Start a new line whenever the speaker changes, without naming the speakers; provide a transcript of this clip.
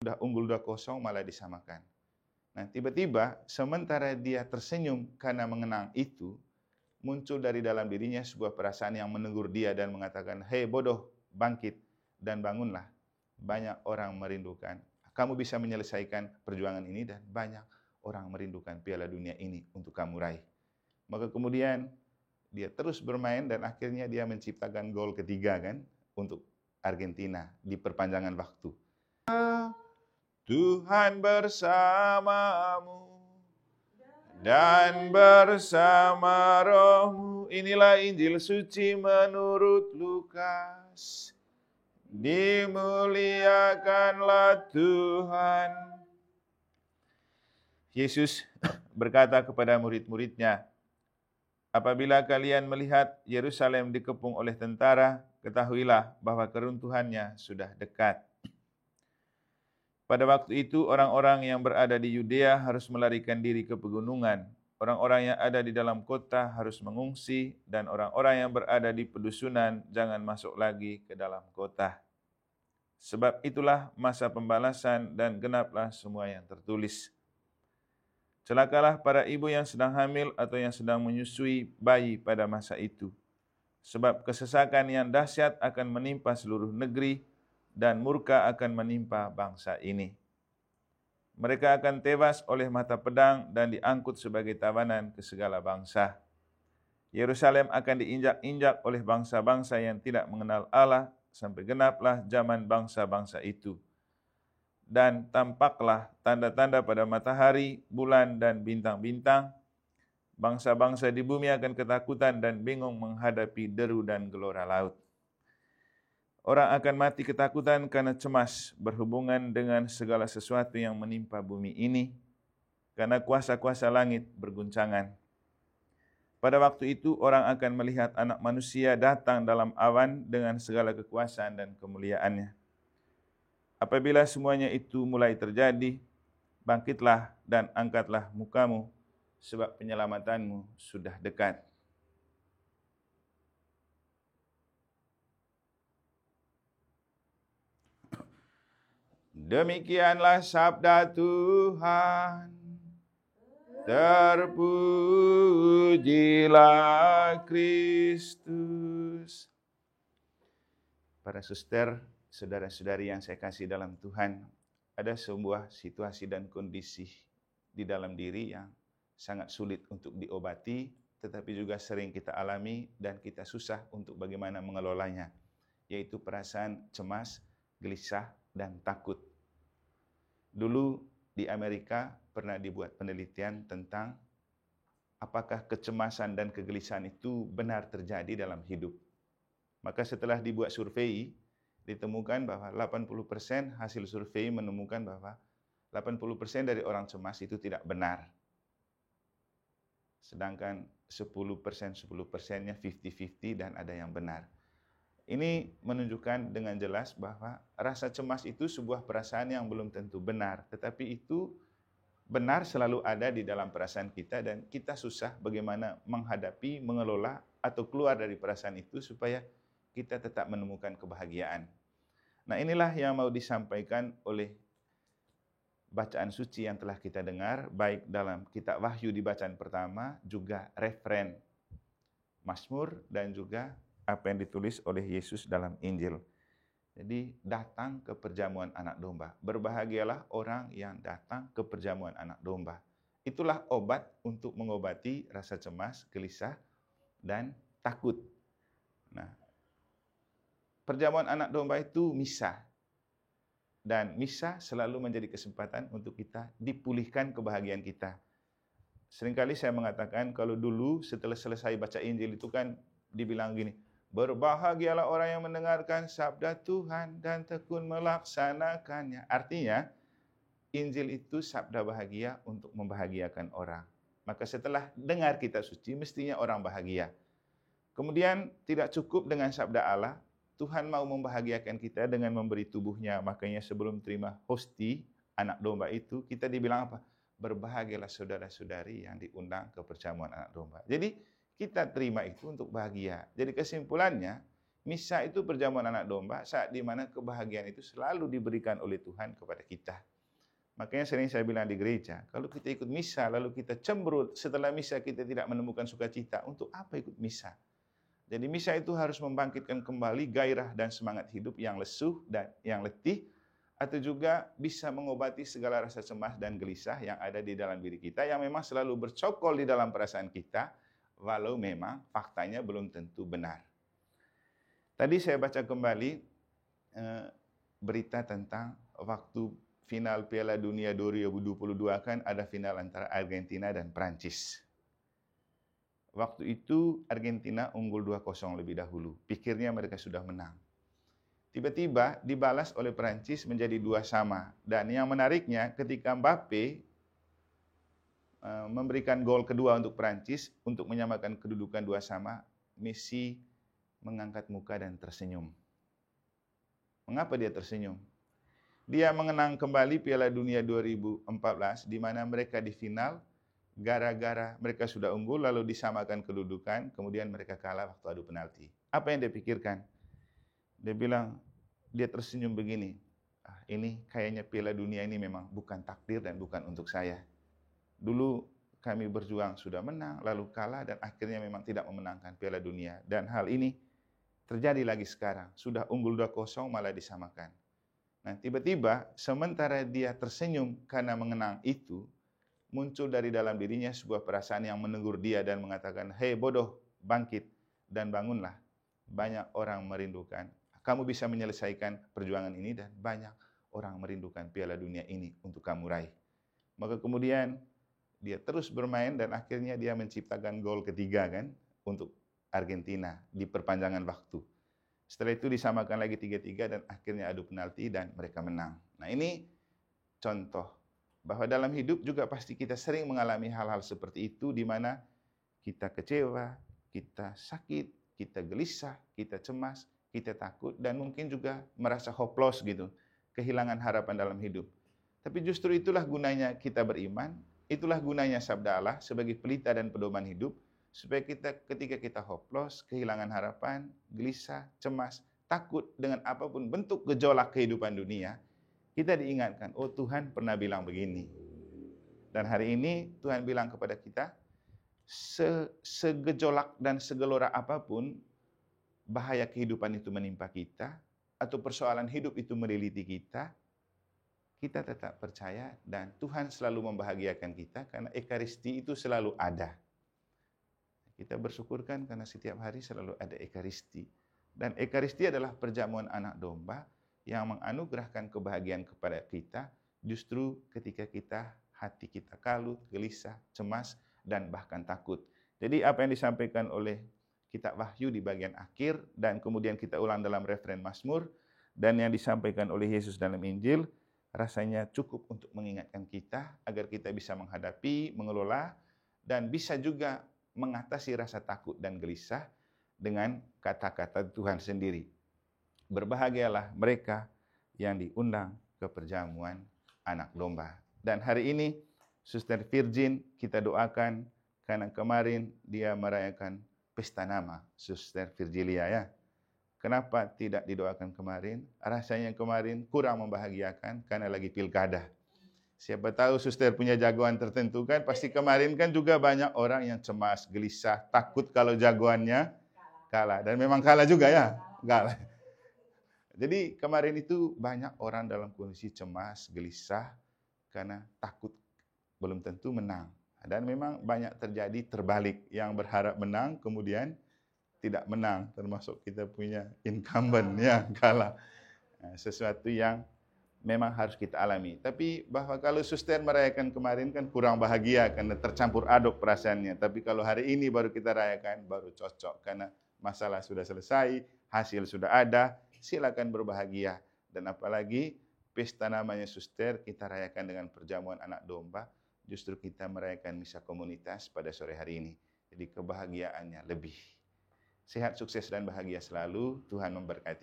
Udah unggul 2-0 malah disamakan. Nah, tiba-tiba sementara dia tersenyum karena mengenang itu, muncul dari dalam dirinya sebuah perasaan yang menegur dia dan mengatakan, "Hei bodoh, bangkit dan bangunlah. Banyak orang merindukan. Kamu bisa menyelesaikan perjuangan ini dan banyak orang merindukan Piala Dunia ini untuk kamu raih." Maka kemudian dia terus bermain dan akhirnya dia menciptakan gol ketiga kan untuk Argentina di perpanjangan waktu. Tuhan bersamamu dan bersama rohmu. Inilah Injil suci menurut Lukas. Dimuliakanlah Tuhan. Yesus berkata kepada murid-muridnya, apabila kalian melihat Yerusalem dikepung oleh tentara, ketahuilah bahwa keruntuhannya sudah dekat. Pada waktu itu orang-orang yang berada di Yudea harus melarikan diri ke pegunungan. Orang-orang yang ada di dalam kota harus mengungsi, dan orang-orang yang berada di pedusunan jangan masuk lagi ke dalam kota. Sebab itulah masa pembalasan dan genaplah semua yang tertulis. Celakalah para ibu yang sedang hamil atau yang sedang menyusui bayi pada masa itu. Sebab kesesakan yang dahsyat akan menimpa seluruh negeri, dan murka akan menimpa bangsa ini. Mereka akan tewas oleh mata pedang dan diangkut sebagai tawanan ke segala bangsa. Yerusalem akan diinjak-injak oleh bangsa-bangsa yang tidak mengenal Allah sampai genaplah zaman bangsa-bangsa itu. Dan tampaklah tanda-tanda pada matahari, bulan, dan bintang-bintang. Bangsa-bangsa di bumi akan ketakutan dan bingung menghadapi deru dan gelora laut. Orang akan mati ketakutan karena cemas berhubungan dengan segala sesuatu yang menimpa bumi ini, karena kuasa-kuasa langit berguncangan. Pada waktu itu orang akan melihat Anak Manusia datang dalam awan dengan segala kekuasaan dan kemuliaannya. Apabila semuanya itu mulai terjadi, bangkitlah dan angkatlah mukamu, sebab penyelamatanmu sudah dekat. Demikianlah sabda Tuhan. Terpujilah Kristus. Para suster, saudara-saudari yang saya kasih dalam Tuhan, ada sebuah situasi dan kondisi di dalam diri yang sangat sulit untuk diobati, tetapi juga sering kita alami dan kita susah untuk bagaimana mengelolanya, yaitu perasaan cemas, gelisah, dan takut. Dulu di Amerika pernah dibuat penelitian tentang apakah kecemasan dan kegelisahan itu benar terjadi dalam hidup. Maka setelah dibuat survei, ditemukan bahwa 80% hasil survei menemukan bahwa 80% dari orang cemas itu tidak benar. Sedangkan 10%-10%-nya 50-50 dan ada yang benar. Ini menunjukkan dengan jelas bahwa rasa cemas itu sebuah perasaan yang belum tentu benar, tetapi itu benar selalu ada di dalam perasaan kita dan kita susah bagaimana menghadapi, mengelola, atau keluar dari perasaan itu supaya kita tetap menemukan kebahagiaan. Nah, inilah yang mau disampaikan oleh bacaan suci yang telah kita dengar, baik dalam kitab Wahyu di bacaan pertama, juga referen Mazmur, dan juga apa yang ditulis oleh Yesus dalam Injil. Jadi datang ke perjamuan anak domba. Berbahagialah orang yang datang ke perjamuan anak domba. Itulah obat untuk mengobati rasa cemas, gelisah, dan takut. Nah, perjamuan anak domba itu misa. Dan misa selalu menjadi kesempatan untuk kita dipulihkan kebahagiaan kita. Seringkali saya mengatakan kalau dulu setelah selesai baca Injil itu kan dibilang gini, berbahagialah orang yang mendengarkan sabda Tuhan dan tekun melaksanakannya. Artinya, Injil itu sabda bahagia untuk membahagiakan orang. Maka setelah dengar kitab suci, mestinya orang bahagia. Kemudian tidak cukup dengan sabda Allah, Tuhan mau membahagiakan kita dengan memberi tubuhnya. Makanya sebelum terima hosti, anak domba itu, kita dibilang apa? Berbahagialah saudara-saudari yang diundang ke perjamuan anak domba. Jadi, kita terima itu untuk bahagia. Jadi kesimpulannya, Misa itu perjamuan anak domba saat di mana kebahagiaan itu selalu diberikan oleh Tuhan kepada kita. Makanya sering saya bilang di gereja, kalau kita ikut misa lalu kita cemberut, setelah misa kita tidak menemukan sukacita, untuk apa ikut misa? Jadi misa itu harus membangkitkan kembali gairah dan semangat hidup yang lesuh dan yang letih, atau juga bisa mengobati segala rasa cemas dan gelisah yang ada di dalam diri kita, yang memang selalu bercokol di dalam perasaan kita, walau memang faktanya belum tentu benar. Tadi saya baca kembali berita tentang waktu final Piala Dunia 2022 kan ada final antara Argentina dan Prancis. Waktu itu Argentina unggul 2-0 lebih dahulu. Pikirnya mereka sudah menang. Tiba-tiba dibalas oleh Prancis menjadi 2-2. Dan yang menariknya ketika Mbappe memberikan gol kedua untuk Prancis untuk menyamakan kedudukan 2-2, Messi mengangkat muka dan tersenyum. Mengapa dia tersenyum? Dia mengenang kembali Piala Dunia 2014 di mana mereka di final gara-gara mereka sudah unggul lalu disamakan kedudukan, kemudian mereka kalah waktu adu penalti. Apa yang dia pikirkan? Dia bilang, dia tersenyum begini, ini kayaknya Piala Dunia ini memang bukan takdir dan bukan untuk saya. Dulu kami berjuang sudah menang, lalu kalah dan akhirnya memang tidak memenangkan Piala Dunia. Dan hal ini terjadi lagi sekarang, sudah unggul 2-0 malah disamakan. Nah, tiba-tiba sementara dia tersenyum karena mengenang itu, muncul dari dalam dirinya sebuah perasaan yang menegur dia dan mengatakan, "Hei bodoh, bangkit dan bangunlah. Banyak orang merindukan. Kamu bisa menyelesaikan perjuangan ini dan banyak orang merindukan Piala Dunia ini untuk kamu raih." Maka kemudian dia terus bermain dan akhirnya dia menciptakan gol ketiga kan untuk Argentina di perpanjangan waktu. Setelah itu disamakan lagi 3-3 dan akhirnya adu penalti dan mereka menang. Nah, ini contoh bahwa dalam hidup juga pasti kita sering mengalami hal-hal seperti itu di mana kita kecewa, kita sakit, kita gelisah, kita cemas, kita takut dan mungkin juga merasa hopeless gitu, kehilangan harapan dalam hidup. Tapi justru itulah gunanya kita beriman, itulah gunanya sabda Allah sebagai pelita dan pedoman hidup, supaya kita ketika kita hopeless, kehilangan harapan, gelisah, cemas, takut dengan apapun bentuk gejolak kehidupan dunia, kita diingatkan, oh Tuhan pernah bilang begini. Dan hari ini Tuhan bilang kepada kita, segejolak dan segelora apapun bahaya kehidupan itu menimpa kita, atau persoalan hidup itu meliliti kita, kita tetap percaya dan Tuhan selalu membahagiakan kita karena Ekaristi itu selalu ada. Kita bersyukurkan karena setiap hari selalu ada Ekaristi. Dan Ekaristi adalah perjamuan anak domba yang menganugerahkan kebahagiaan kepada kita justru ketika hati kita kalut, gelisah, cemas, dan bahkan takut. Jadi apa yang disampaikan oleh kitab Wahyu di bagian akhir dan kemudian kita ulang dalam referen Mazmur dan yang disampaikan oleh Yesus dalam Injil rasanya cukup untuk mengingatkan kita agar kita bisa menghadapi, mengelola, dan bisa juga mengatasi rasa takut dan gelisah dengan kata-kata Tuhan sendiri. Berbahagialah mereka yang diundang ke perjamuan anak domba. Dan hari ini, Suster Virgin kita doakan karena kemarin dia merayakan pesta nama, Suster Virgilia ya. Kenapa tidak didoakan kemarin? Rasanya kemarin kurang membahagiakan karena lagi pilkada. Siapa tahu suster punya jagoan tertentu kan, pasti kemarin kan juga banyak orang yang cemas, gelisah, takut kalau jagoannya kalah. Dan memang kalah juga ya, kalah. Jadi kemarin itu banyak orang dalam kondisi cemas, gelisah, karena takut belum tentu menang. Dan memang banyak terjadi terbalik, yang berharap menang kemudian tidak menang, termasuk kita punya incumbent yang kalah. Nah, sesuatu yang memang harus kita alami. Tapi bahwa kalau suster merayakan kemarin kan kurang bahagia karena tercampur aduk perasaannya. Tapi kalau hari ini baru kita rayakan, baru cocok. Karena masalah sudah selesai, hasil sudah ada, silakan berbahagia. Dan apalagi pesta namanya suster, kita rayakan dengan perjamuan anak domba. Justru kita merayakan misa komunitas pada sore hari ini. Jadi kebahagiaannya lebih. Sehat, sukses, dan bahagia selalu. Tuhan memberkati.